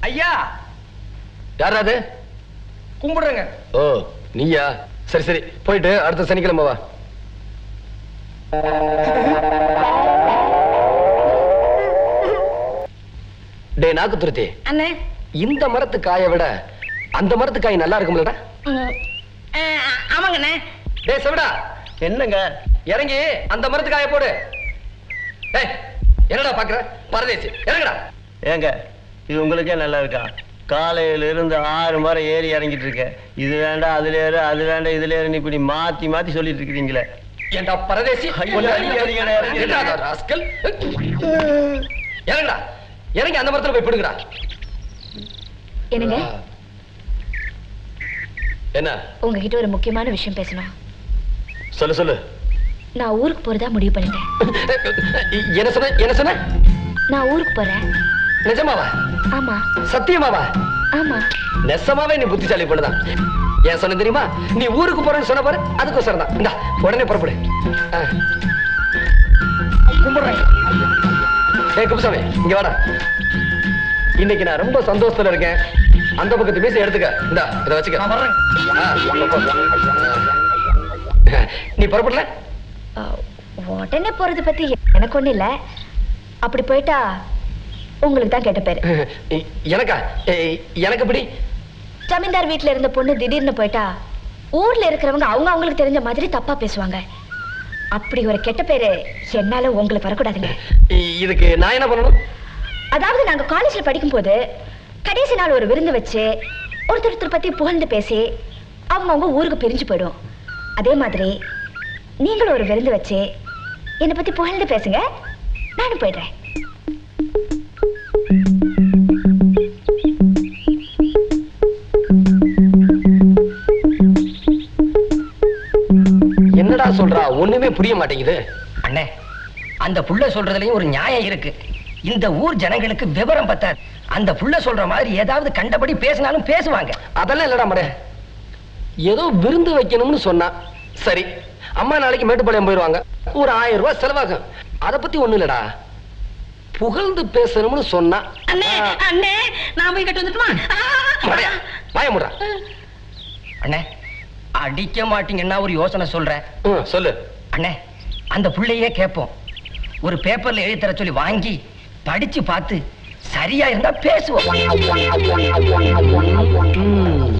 ஐயா யாராது? கும்பிடுறேங்க. ஓ நீயா? சரி சரி, போயிட்டு அடுத்த சனிக்கிழமை வா. டே நாக்கு துருத்தி, அண்ணே. இந்த மரத்து காயை விட அந்த மரத்து காய் நல்லா இருக்கும்லடா? ஆமாங்கண்ணே. டே செவடா, என்னங்க? இறங்கி அந்த மரத்து காயை போடு. டேய் என்னடா பாக்குற பரதேசி, இறங்குடா. ஏங்க இது உங்களுக்கே நல்லா இருக்கா? காலையில இருந்து 6 மரம் ஏறி இறங்கிட்டு இருக்கேன். இது வேண்டாம் அதுல ஏறு, அது வேண்டாம் இதுல ஏறு, இப்படி மாத்தி மாத்தி சொல்லிட்டு இருக்கிறீங்களே. ஏண்டா பரதேசி, இறங்குடா. இறங்கி அந்த மரத்துல போய் பிடுங்கடா. என்னங்க? என்ன? உங்ககிட்ட ஒரு முக்கியமான விஷயம் பேசணும். சொல்லு சொல்லு. நான் ஊருக்கு போறதா முடிவு பண்ணிட்டேன். என்ன சொன்ன? என்ன சொன்ன? நான் ஊருக்கு போறேன். நிஜமாவா? ஆமா. சத்தியமாவா? ஆமா. நெசமாவே நீ புத்திசாலி பொண்ணுதான். ஏன் சொன்ன தெரியுமா? நீ ஊருக்கு போறேன்னு சொன்ன பாரு, அதுக்கோசரம் தான். இந்தா உடனே புறப்படு. கும்பிடுறேன். ஏய் குப்புசாமி, இங்க வாடா. இன்னைக்கு நான் ரொம்ப சந்தோஷத்துல இருக்கேன். அந்த பக்கத்து மீசை எடுத்துக்க. இந்தா இதை வச்சுக்க. நீ புறப்படல? உடனே போறது பத்தி எனக்கு ஒண்ணு இல்ல. அப்படி போயிட்டா உங்களுக்கு தான் கேட்ட பேரு. எனக்கா? எனக்கு எப்படி? ஜமீன்தார் வீட்டுல இருந்த பொண்ணு திடீர்னு போயிட்டா ஊர்ல இருக்கிறவங்க அவங்க அவங்களுக்கு தெரிஞ்ச மாதிரி தப்பா பேசுவாங்க. அப்படி ஒரு கெட்ட பேரு என்னால உங்களுக்கு வரக்கூடாதுங்க. இதுக்கு நான் என்ன பண்ணணும்? அதாவது நாங்க காலேஜ்ல படிக்கும் போது கடைசி நாள் ஒரு விருந்து வச்சு ஒருத்தர் பத்தி புகழ்ந்து பேசி அவங்க ஊருக்கு பிரிஞ்சு போயிடும். அதே மாதிரி நீங்களும் ஒரு விருந்து வச்சு என்னை பத்தி புகழ்ந்து பேசுங்க, நானும் போயிடுறேன். என்னடா சொல்றா? ஒண்ணுமே புரிய மாட்டேங்குது. அண்ணே, அந்த புள்ள சொல்றதுலயும் ஒரு நியாயம் இருக்கு. இந்த ஊர் ஜனங்களுக்கு விவரம் பத்தாது. அந்த புள்ள சொல்ற மாதிரி ஏதாவது கண்டபடி பேசினாலும் பேசுவாங்க. அதெல்லாம் இல்லடா மடே. ஏதோ விருந்து வைக்கணும்னு சொன்னா சரி, அம்மா நாளைக்கு மேட்டுப்பாளையம் போயிருவாங்க, ஒரு 1000 ரூபாய் செலவாகும். அத பத்தி ஒண்ணு இல்லடா. புகழ்ந்து பேசணும்னு சொன்னா அண்ணே அண்ணே நான் போய் கட்டு வந்துட்டுமா? பயமுடா. அண்ணே, அடிக்க மாட்டீங்கன்னா ஒரு யோசனை சொல்றேன். சொல்லு. அண்ணே, அந்த புள்ளையே கேட்போம். ஒரு பேப்பர்ல எழுதி தர சொல்லி வாங்கி படிச்சு பார்த்து சரியா இருந்தா பேசுவோம்.